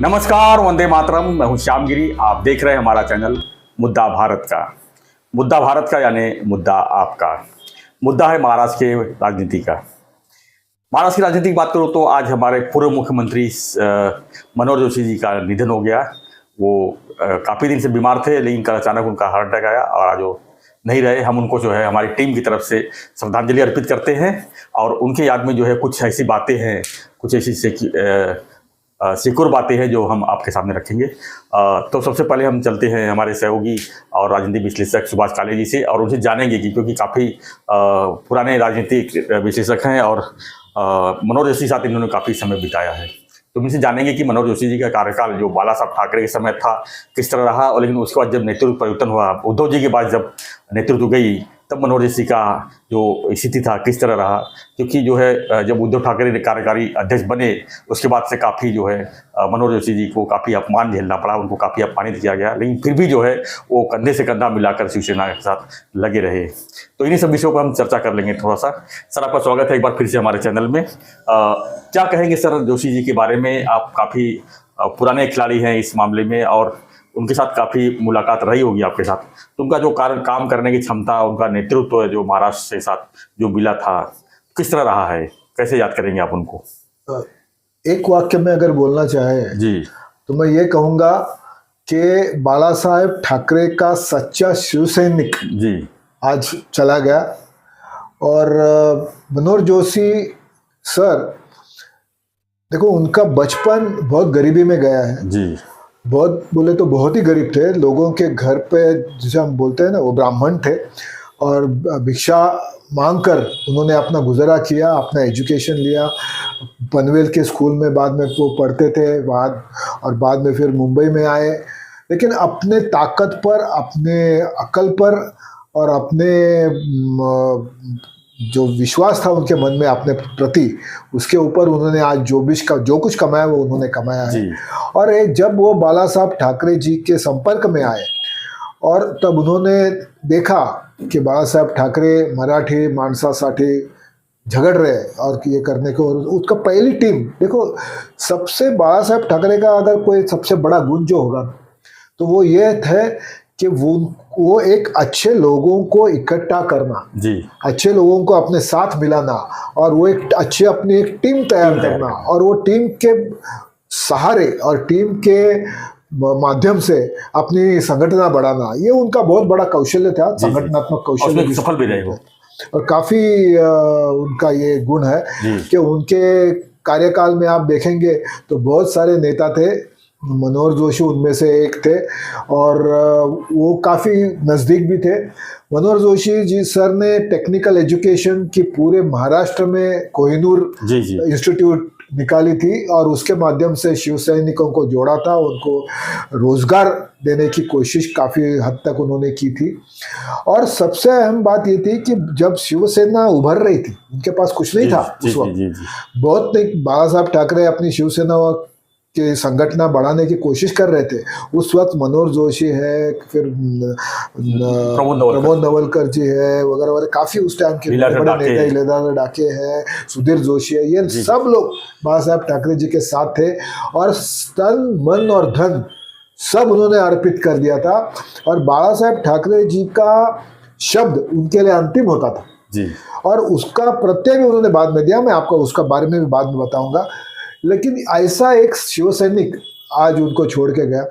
नमस्कार, वंदे मातरम। मैं हूं श्यामगिरी। आप देख रहे हैं हमारा चैनल मुद्दा भारत का। मुद्दा भारत का यानी मुद्दा आपका। मुद्दा है महाराष्ट्र के राजनीति का। महाराष्ट्र की राजनीति की बात करूं तो आज हमारे पूर्व मुख्यमंत्री मनोहर जोशी जी का निधन हो गया। वो काफ़ी दिन से बीमार थे, लेकिन कल अचानक उनका हार्ट अटैक आया और आज वो नहीं रहे। हम उनको जो है हमारी टीम की तरफ से श्रद्धांजलि अर्पित करते हैं और उनके याद में जो है कुछ ऐसी बातें हैं, कुछ ऐसी सिक्योर बातें हैं जो हम आपके सामने रखेंगे। तो सबसे पहले हम चलते हैं हमारे सहयोगी और राजनीतिक विश्लेषक सुभाष काले जी से और उनसे जानेंगे कि क्योंकि काफ़ी पुराने राजनीतिक विश्लेषक हैं और मनोहर जोशी के साथ इन्होंने काफ़ी समय बिताया है। तो इनसे जानेंगे कि मनोहर जोशी जी का कार्यकाल जो बाला साहब ठाकरे के समय था किस तरह रहा, और लेकिन उसके बाद जब नेतृत्व परिवर्तन हुआ, उद्धव जी के बाद जब नेतृत्व गई, तब मनोहर जोशी का जो स्थिति था किस तरह रहा। क्योंकि जो है जब उद्धव ठाकरे कार्यकारी अध्यक्ष बने उसके बाद से काफ़ी जो है मनोहर जोशी जी को काफ़ी अपमान झेलना पड़ा, उनको काफ़ी अपमानित किया गया, लेकिन फिर भी जो है वो कंधे से कंधा मिलाकर शिवसेना के साथ लगे रहे। तो इन्हीं सब विषयों पर हम चर्चा कर लेंगे थोड़ा सा। सर, आपका स्वागत है एक बार फिर से हमारे चैनल में। क्या कहेंगे सर जोशी जी के बारे में? आप काफ़ी पुराने खिलाड़ी हैं इस मामले में और उनके साथ काफ़ी मुलाकात रही होगी आपके साथ, तो उनका जो काम करने की क्षमता, उनका नेतृत्व जो महाराष्ट्र के साथ जो मिला था, किस तरह रहा है? कैसे याद करेंगे आप उनको? एक वाक्य में अगर बोलना चाहे जी तो मैं ये कहूँगा कि बाला साहेब ठाकरे का सच्चा शिवसैनिक जी आज चला गया। और मनोहर जोशी सर, देखो उनका बचपन बहुत गरीबी में गया है जी। बहुत बोले तो बहुत ही गरीब थे। लोगों के घर पे, जिसे हम बोलते हैं ना, वो ब्राह्मण थे और भिक्षा मांगकर उन्होंने अपना गुजारा किया, अपना एजुकेशन लिया। पनवेल के स्कूल में बाद में वो पढ़ते थे बाद में फिर मुंबई में आए, लेकिन अपने ताकत पर, अपने अकल पर और अपने जो विश्वास था उनके मन में अपने प्रति, उसके ऊपर उन्होंने आज जो कुछ कमाया वो उन्होंने कमाया है। और जब वो बाला साहब ठाकरे जी के संपर्क में आए और तब उन्होंने देखा कि बाला साहब ठाकरे मराठी माणसासाठी झगड़ रहे और ये करने को, और उसका पहली टीम देखो, सबसे बाला साहब ठाकरे का अगर कोई सबसे बड़ा गुण जो होगा तो वो ये थे कि वो एक अच्छे लोगों को इकट्ठा करना जी, अच्छे लोगों को अपने साथ मिलाना और वो एक अच्छी अपनी एक टीम तैयार करना और वो टीम के सहारे और टीम के माध्यम से अपनी संगठना बढ़ाना, ये उनका बहुत बड़ा कौशल्य था, संगठनात्मक कौशल्य, सफल भी रहे वो। और काफी उनका ये गुण है कि उनके कार्यकाल में आप देखेंगे तो बहुत सारे नेता थे, मनोहर जोशी उनमें से एक थे और वो काफ़ी नज़दीक भी थे। मनोहर जोशी जी सर ने टेक्निकल एजुकेशन की पूरे महाराष्ट्र में कोहिनूर इंस्टीट्यूट निकाली थी और उसके माध्यम से शिव सैनिकों को जोड़ा था, उनको रोजगार देने की कोशिश काफ़ी हद तक उन्होंने की थी। और सबसे अहम बात ये थी कि जब शिवसेना उभर रही थी, उनके पास कुछ नहीं था उस वक्त, बहुत बाला साहब ठाकरे अपनी शिवसेना के संगठन बढ़ाने की कोशिश कर रहे थे। उस वक्त मनोहर जोशी है, फिर प्रमोद नवलकर जी है वगैरह वगैरह, काफी उस टाइम के बड़े नेता, लीलाधर डाके हैं, सुधीर जोशी है, ये सब लोग बाला साहब ठाकरे जी के साथ थे और तन मन और धन सब उन्होंने अर्पित कर दिया था। और बाला साहब ठाकरे जी का शब्द उनके लिए अंतिम होता था जी, और उसका प्रत्यय भी उन्होंने बाद में दिया। मैं आपको उसका बारे में भी बाद में बताऊंगा। लेकिन ऐसा एक शिव सैनिक आज उनको छोड़ के गया।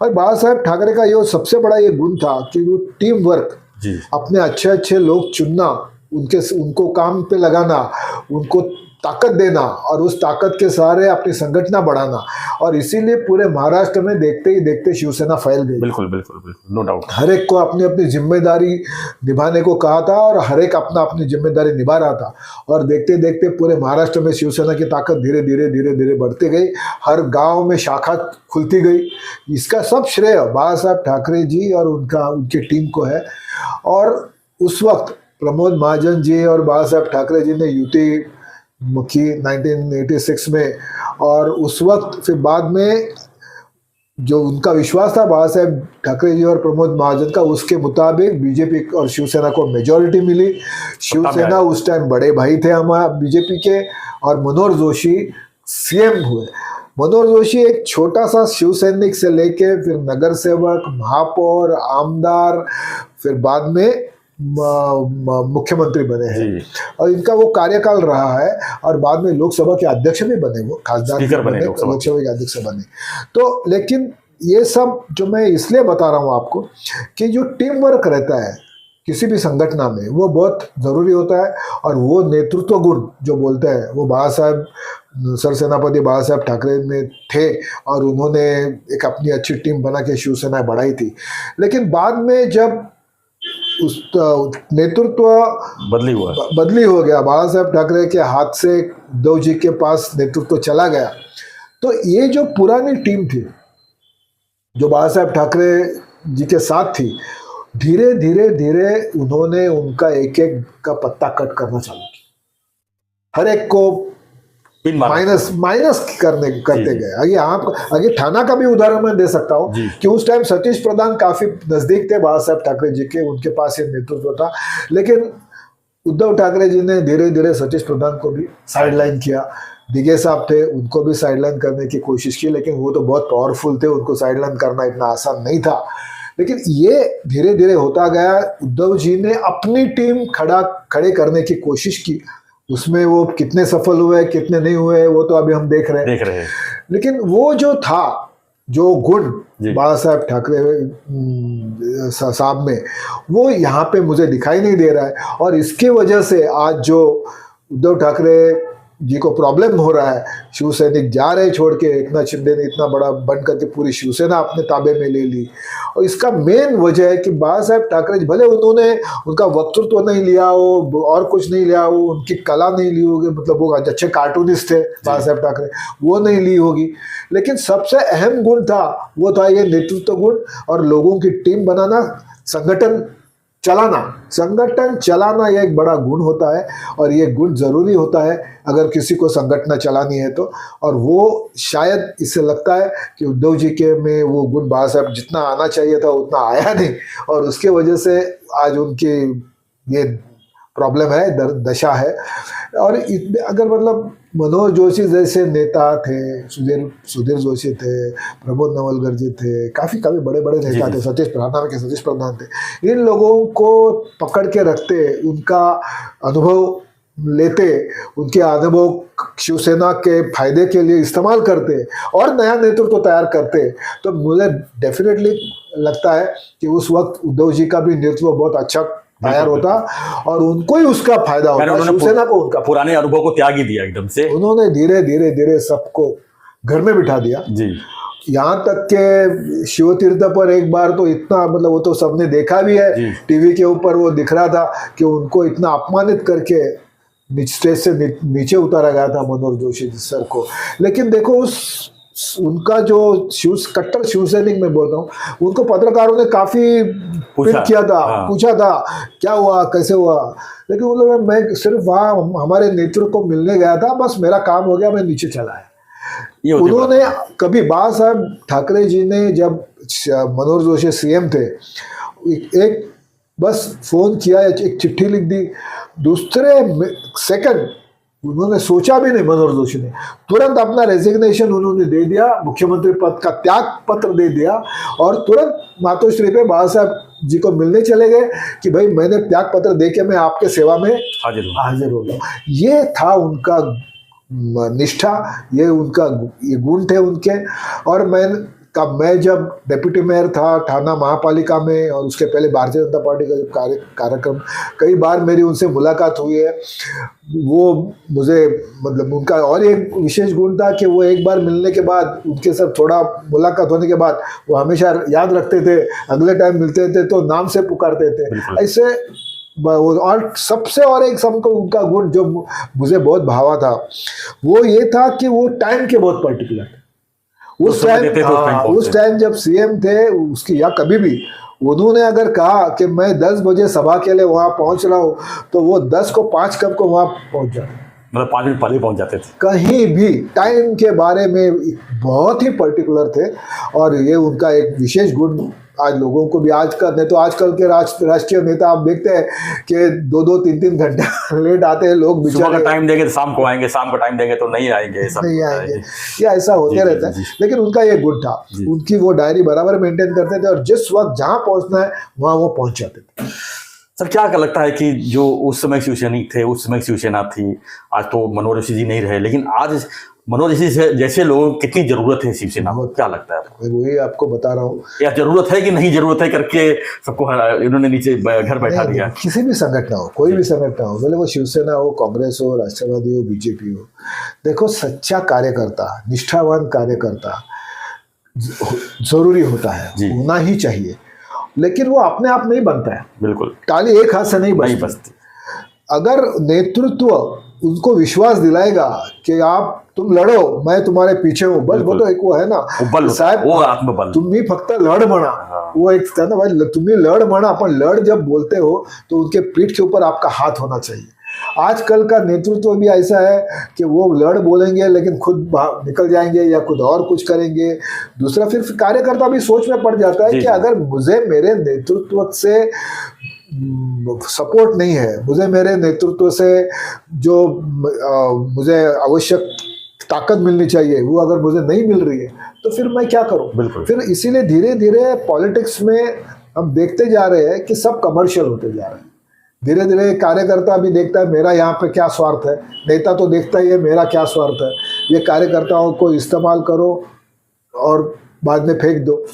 और बाला साहब ठाकरे का ये सबसे बड़ा ये गुण था कि वो टीम वर्क, अपने अच्छे अच्छे लोग चुनना, उनको काम पे लगाना, उनको ताकत देना और उस ताकत के सहारे अपनी संगठना बढ़ाना। और इसीलिए पूरे महाराष्ट्र में देखते ही देखते शिवसेना फैल गई। बिल्कुल बिल्कुल बिल्कुल, नो डाउट। हर एक को अपनी अपनी जिम्मेदारी निभाने को कहा था और हर एक अपनी जिम्मेदारी निभा रहा था। और देखते देखते पूरे महाराष्ट्र में शिवसेना की ताकत धीरे धीरे बढ़ती गई, हर गांव में शाखा खुलती गई। इसका सब श्रेय बाला साहब ठाकरे जी और उनकी टीम को है। और उस वक्त प्रमोद महाजन जी और बाला साहब ठाकरे जी ने युति की 1986 में, और उस वक्त फिर बाद में जो उनका विश्वास था बाला साहब ठाकरे जी और प्रमोद महाजन का, उसके मुताबिक बीजेपी और शिवसेना को मेजॉरिटी मिली। शिवसेना उस टाइम बड़े भाई थे हमारे बीजेपी के, और मनोहर जोशी सीएम हुए। मनोहर जोशी एक छोटा सा शिवसैनिक से लेके फिर नगर सेवक, महापौर, आमदार, फिर बाद में मुख्यमंत्री बने हैं और इनका वो कार्यकाल रहा है और बाद में लोकसभा के अध्यक्ष भी बने, वो खासदार बने, लोकसभा के अध्यक्ष बने। तो लेकिन ये सब जो मैं इसलिए बता रहा हूँ आपको कि जो टीम वर्क रहता है किसी भी संगठन में वो बहुत जरूरी होता है और वो नेतृत्व गुण जो बोलते हैं वो बाबा साहब सरसेनापति बाबा साहब ठाकरे में थे और उन्होंने एक अपनी अच्छी टीम बना के शिवसेना बढ़ाई थी। लेकिन बाद में जब उस नेतृत्व बदली हो गया, बाबा साहब ठाकरे के हाथ से उद्धव जी के पास नेतृत्व चला गया, तो ये जो पुरानी टीम थी जो बाबा साहब ठाकरे जी के साथ थी, धीरे धीरे धीरे उन्होंने उनका एक एक का पत्ता कट करना चालू किया, हर एक को माइनस करते गए। आगे थाना का भी उदाहरण मैं दे सकता हूँ कि उस टाइम सतीश प्रधान काफी नजदीक थे बाबा साहब ठाकरे जी के, उनके पास ये नेतृत्व था, लेकिन उद्धव ठाकरे जी ने धीरे धीरे सतीश प्रधान को भी साइडलाइन किया। दिगे साहब थे, उनको भी साइडलाइन करने की कोशिश की, लेकिन वो तो बहुत पावरफुल थे, उनको साइडलाइन करना इतना आसान नहीं था। लेकिन ये धीरे धीरे होता गया। उद्धव जी ने अपनी टीम खड़े करने की कोशिश की, उसमें वो कितने सफल हुए कितने नहीं हुए वो तो अभी हम देख रहे हैं। लेकिन वो जो था, जो गुण बाबा साहब ठाकरे साहब में, वो यहाँ पे मुझे दिखाई नहीं दे रहा है और इसकी वजह से आज जो उद्धव ठाकरे जी को प्रॉब्लम हो रहा है, शिवसैनिक जा रहे छोड़ के, एकनाथ शिंदे ने इतना बड़ा बन करके पूरी शिवसेना अपने ताबे में ले ली। और इसका मेन वजह है कि बाबा साहब ठाकरे भले उन्होंने उनका वक्तृत्व नहीं लिया हो और कुछ नहीं लिया हो, उनकी कला नहीं ली होगी, मतलब वो अच्छे कार्टूनिस्ट थे बाबा साहब ठाकरे, वो नहीं ली होगी, लेकिन सबसे अहम गुण था वो था ये नेतृत्व गुण और लोगों की टीम बनाना, संगठन चलाना यह एक बड़ा गुण होता है और ये गुण जरूरी होता है अगर किसी को संगठन चलानी है तो। और वो शायद इससे लगता है कि उद्धव जी के में वो गुण बाबा साहब जितना आना चाहिए था उतना आया नहीं और उसके वजह से आज उनकी ये प्रॉब्लम है, दशा है। और अगर मतलब मनोहर जोशी जैसे नेता थे, सुधीर जोशी थे, प्रमोद नवलकर जी थे, काफी बड़े बड़े नेता थे, सतीश प्रधान थे, इन लोगों को पकड़ के रखते, उनका अनुभव लेते, उनके अनुभव शिवसेना के फायदे के लिए इस्तेमाल करते और नया नेतृत्व तैयार करते, तो मुझे डेफिनेटली लगता है कि उस वक्त उद्धव जी का भी नेतृत्व बहुत अच्छा तैयार होता और उनको ही उसका फायदा होता, शिवसेना को उनका पुराने अनुभव को त्याग ही दिया एकदम से। उन्होंने धीरे धीरे सबको घर में बिठा दिया जी। यहाँ तक के शिव तीर्थ पर एक बार तो इतना, मतलब वो तो सबने देखा भी है, टीवी के ऊपर वो दिख रहा था कि उनको इतना अपमानित करके स्टेज से नीचे उतारा गया था मनोहर जोशी सर को। लेकिन देखो उनका जो कट्टर शिवसैनिक में बोलता हूँ, उनको पत्रकारों ने काफी किया था, पूछा था क्या हुआ कैसे हुआ, लेकिन उन्होंने मैं सिर्फ वहाँ हमारे नेतृत्व को मिलने गया था, बस मेरा काम हो गया, मैं नीचे चला है। उन्होंने कभी बाबा साहब ठाकरे जी ने जब मनोहर जोशी सीएम थे, एक बस फोन किया, एक चिट्ठी लिख दी, दूसरे सेकंड उन्होंने सोचा भी नहीं, मनोहर जोशी ने तुरंत अपना रेजिग्नेशन उन्होंने दे दिया, मुख्यमंत्री पद का त्याग पत्र दे दिया और तुरंत मातोश्री पे बाबा साहब जी को मिलने चले गए कि भाई मैंने त्याग पत्र दे के मैं आपके सेवा में हाजिर हो गया। ये था उनका निष्ठा, ये गुण थे उनके। और मैं जब डिप्टी मेयर था थाना महापालिका में और उसके पहले भारतीय जनता पार्टी का जब कार्यक्रम, कई बार मेरी उनसे मुलाकात हुई है। वो मुझे मतलब उनका और एक विशेष गुण था कि वो एक बार मिलने के बाद, उनके साथ थोड़ा मुलाकात होने के बाद वो हमेशा याद रखते थे, अगले टाइम मिलते थे तो नाम से पुकारते थे ऐसे। और सबसे और एक सबको उनका गुण जो मुझे बहुत भावा था वो ये था कि वो टाइम के बहुत पर्टिकुलर थे। उस टाइम जब सीएम थे उसकी, या कभी भी उन्होंने अगर कहा कि मैं 10 बजे सभा के लिए वहां पहुंच रहा हूं तो वो 10 को 5 कब को वहां पहुंच जाते, मतलब 5 मिनट पहले पहुंच जाते थे। कहीं भी टाइम के बारे में बहुत ही पर्टिकुलर थे और ये उनका एक विशेष गुण आज लोगों को भी आज का नहीं तो आजकल के राष्ट्रीय नेता आप देखते हैं कि 2-2 3-3 घंटे लेट आते हैं लोग, सुबह का टाइम देंगे तो शाम को आएंगे, शाम का टाइम देंगे तो नहीं आएंगे, नहीं आएंगे, या ऐसा होते रहता है। लेकिन उनका ये गुण था, उनकी वो डायरी बराबर मेंटेन करते थे और जिस वक्त जहाँ पहुंचना है वहाँ वो पहुंच जाते थे। सर क्या लगता है कि जो उस समय शिवसैनिक थे, उस समय शिवसेना थी, आज तो मनोहर जोशी जी नहीं रहे, लेकिन आज मनोहर जोशी जैसे लोगों की कितनी जरूरत है शिवसेना को, क्या लगता है आपको? वही आपको बता रहा हूँ, या जरूरत है कि नहीं जरूरत है करके सबको इन्होंने नीचे घर बैठा दिया? किसी भी संगठन हो, कोई भी संगठन हो, भले वो शिवसेना हो, कांग्रेस हो, राष्ट्रवादी हो, बीजेपी हो, देखो सच्चा कार्यकर्ता, निष्ठावान कार्यकर्ता जरूरी होता है, होना ही चाहिए, लेकिन वो अपने आप नहीं बनता है। बिल्कुल, ताली एक हाथ से नहीं बजती। अगर नेतृत्व उनको विश्वास दिलाएगा कि आप तुम लड़ो, मैं तुम्हारे पीछे हूँ, बस वो तो एक वो है ना साहब, वो आत्मबल, तुम्ही फक्त लड़ म्हणा, वो एक था ना भाई, तुम्ही लड़ म्हणा, अपन लड़ जब बोलते हो तो उनके पीठ के ऊपर आपका हाथ होना चाहिए। आजकल का नेतृत्व भी ऐसा है कि वो लड़ बोलेंगे लेकिन खुद निकल जाएंगे या खुद और कुछ करेंगे। दूसरा फिर कार्यकर्ता भी सोच में पड़ जाता है कि अगर मुझे मेरे नेतृत्व से सपोर्ट नहीं है, मुझे मेरे नेतृत्व से जो मुझे आवश्यक ताकत मिलनी चाहिए वो अगर मुझे नहीं मिल रही है तो फिर मैं क्या करूं? फिर इसीलिए धीरे धीरे पॉलिटिक्स में हम देखते जा रहे हैं कि सब कमर्शियल होते जा रहे हैं। धीरे धीरे कार्यकर्ता भी देखता है मेरा यहाँ पे क्या स्वार्थ है, नेता तो देखता ही है मेरा क्या स्वार्थ है, ये कार्यकर्ताओं को इस्तेमाल करो और बाद में फेंक दो।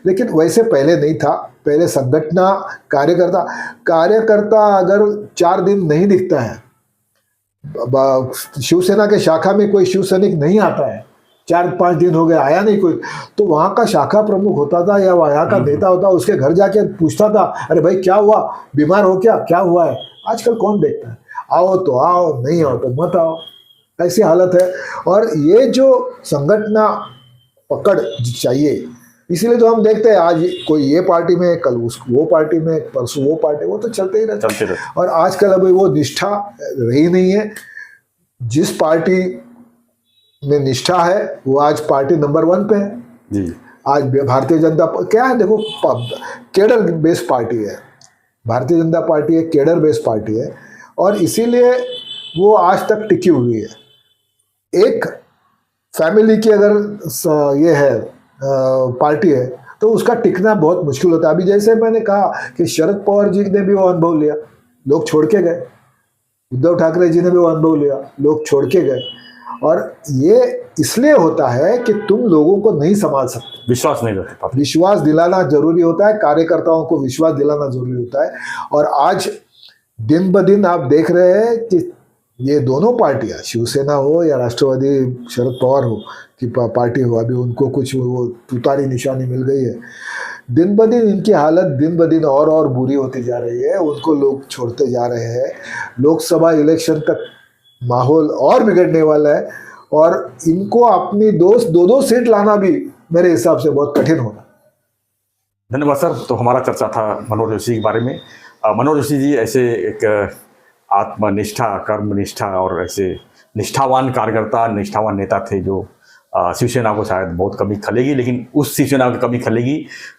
लेकिन वैसे पहले नहीं था, पहले संगठना कार्यकर्ता अगर 4 दिन नहीं दिखता है, शिवसेना के शाखा में कोई शिव सैनिक नहीं आता है, 4-5 दिन हो गए आया नहीं कोई, तो वहाँ का शाखा प्रमुख होता था या वहाँ का नेता होता, उसके घर जाके पूछता था, अरे भाई क्या हुआ, बीमार हो क्या हुआ है? आजकल कौन देखता है? आओ तो आओ, नहीं आओ तो मत आओ, ऐसी हालत है। और ये जो संगठना पकड़ चाहिए, इसीलिए तो हम देखते हैं आज कोई ये पार्टी में, कल वो पार्टी में, परसों वो पार्टी, वो तो चलते ही रहते। और आजकल अभी वो निष्ठा रही नहीं है। जिस पार्टी में निष्ठा है वो आज पार्टी नंबर 1 पे है जी। आज भारतीय जनता क्या है, देखो केडर बेस्ड पार्टी है, भारतीय जनता पार्टी एक केडर बेस्ड पार्टी है और इसीलिए वो आज तक टिकी हुई है। एक फैमिली की अगर ये है पार्टी है तो उसका टिकना बहुत मुश्किल होता है। अभी जैसे मैंने कहा कि शरद पवार जी ने भी वो अनुभव लिया, लोग छोड़ के गए, उद्धव ठाकरे जी ने भी वो अनुभव लिया, लोग छोड़ के गए। और ये इसलिए होता है कि तुम लोगों को नहीं संभाल सकते, विश्वास नहीं रखते, विश्वास दिलाना जरूरी होता है, कार्यकर्ताओं को विश्वास दिलाना जरूरी होता है। और आज दिन ब दिन आप देख रहे हैं कि ये दोनों पार्टियां, शिवसेना हो या राष्ट्रवादी शरद पवार हो की पार्टी हो, अभी उनको कुछ वो तुतारी निशानी मिल गई है, दिन ब दिन इनकी हालत दिन ब दिन और बुरी होती जा रही है, उनको लोग छोड़ते जा रहे हैं। लोकसभा इलेक्शन तक माहौल और बिगड़ने वाला है और इनको अपनी 2 सीट लाना भी मेरे हिसाब से बहुत कठिन होगा। धन्यवाद सर। तो हमारा चर्चा था मनोहर जोशी के बारे में। मनोहर जोशी जी ऐसे एक आत्मनिष्ठा, कर्मनिष्ठा और ऐसे निष्ठावान कार्यकर्ता, निष्ठावान नेता थे जो शिवसेना को शायद बहुत कमी खलेगी, लेकिन उस शिवसेना की कमी खलेगी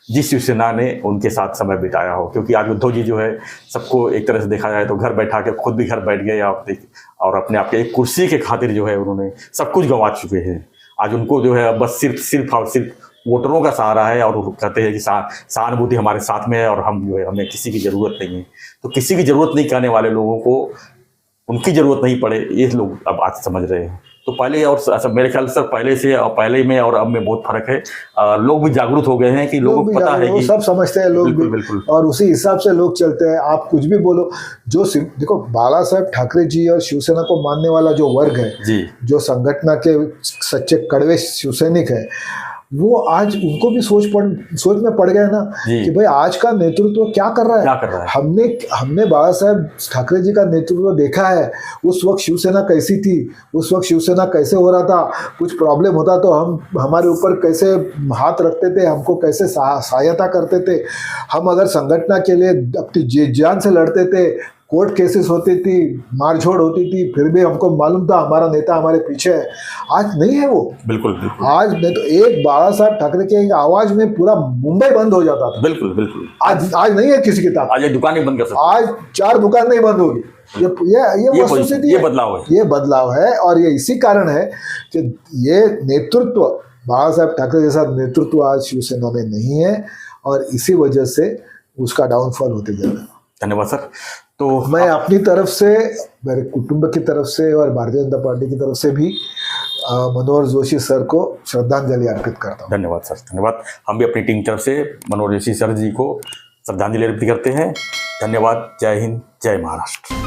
जिस शिवसेना ने उनके साथ समय बिताया हो। क्योंकि आज उद्धव जी जो है सबको एक तरह से देखा जाए तो घर बैठा के खुद भी घर बैठ गए और अपने आप के एक कुर्सी के खातिर जो है उन्होंने सब कुछ गंवा चुके हैं। आज उनको जो है बस सिर्फ वोटरों का सहारा है और कहते हैं कि सहानुभूति हमारे साथ में है और हम जो है हमें किसी की ज़रूरत नहीं है। तो किसी की ज़रूरत नहीं करने वाले लोगों को उनकी ज़रूरत नहीं पड़े, ये लोग अब आज समझ रहे हैं। तो पहले और मेरे ख्याल से पहले से और पहले में और अब में बहुत फर्क है। लोग भी जागरूक हो गए हैं कि लोगों को पता है कि सब समझते हैं लोग, बिल्कुल, और उसी हिसाब से लोग चलते हैं। आप कुछ भी बोलो, जो देखो बाला साहब ठाकरे जी और शिवसेना को मानने वाला जो वर्ग है जी, जो संगठन के सच्चे कड़वे शिवसैनिक है, वो आज उनको भी सोच में पड़ गया ना कि भाई आज का नेतृत्व क्या कर रहा है, हमने बाला साहब ठाकरे जी का नेतृत्व देखा है। उस वक्त शिवसेना कैसी थी, उस वक्त शिवसेना कैसे हो रहा था, कुछ प्रॉब्लम होता तो हम हमारे ऊपर कैसे हाथ रखते थे, हमको कैसे सहायता करते थे, हम अगर संगठन के लिए अपनी जान से लड़ते थे, कोर्ट केसेस होती थी, मारझोड़ होती थी, फिर भी हमको मालूम था हमारा नेता हमारे पीछे है। आज नहीं है वो। बिल्कुल बिल्कुल आज नहीं तो एक बाला साहब ठाकरे के एक आवाज में पूरा मुंबई बंद हो जाता था। बिल्कुल बिल्कुल। आज नहीं है किसी की ताकत। आज ये दुकान ही बंद कर सकते। आज 4 दुकान नहीं बंद होगी। ये वस्तुस्थिति ये है। बदलाव है। ये बदलाव है और ये इसी कारण है कि ये नेतृत्व, बाला साहब ठाकरे जैसा नेतृत्व आज शिवसेना में नहीं है और इसी वजह से उसका डाउनफॉल होते जा रहा है। धन्यवाद सर। तो मैं अपनी तरफ से, मेरे कुटुंब की तरफ से और भारतीय जनता पार्टी की तरफ से भी मनोहर जोशी सर को श्रद्धांजलि अर्पित करता हूँ। धन्यवाद सर, धन्यवाद। हम भी अपनी टीम की तरफ से मनोहर जोशी सर जी को श्रद्धांजलि अर्पित करते हैं। धन्यवाद। जय हिंद, जय महाराष्ट्र।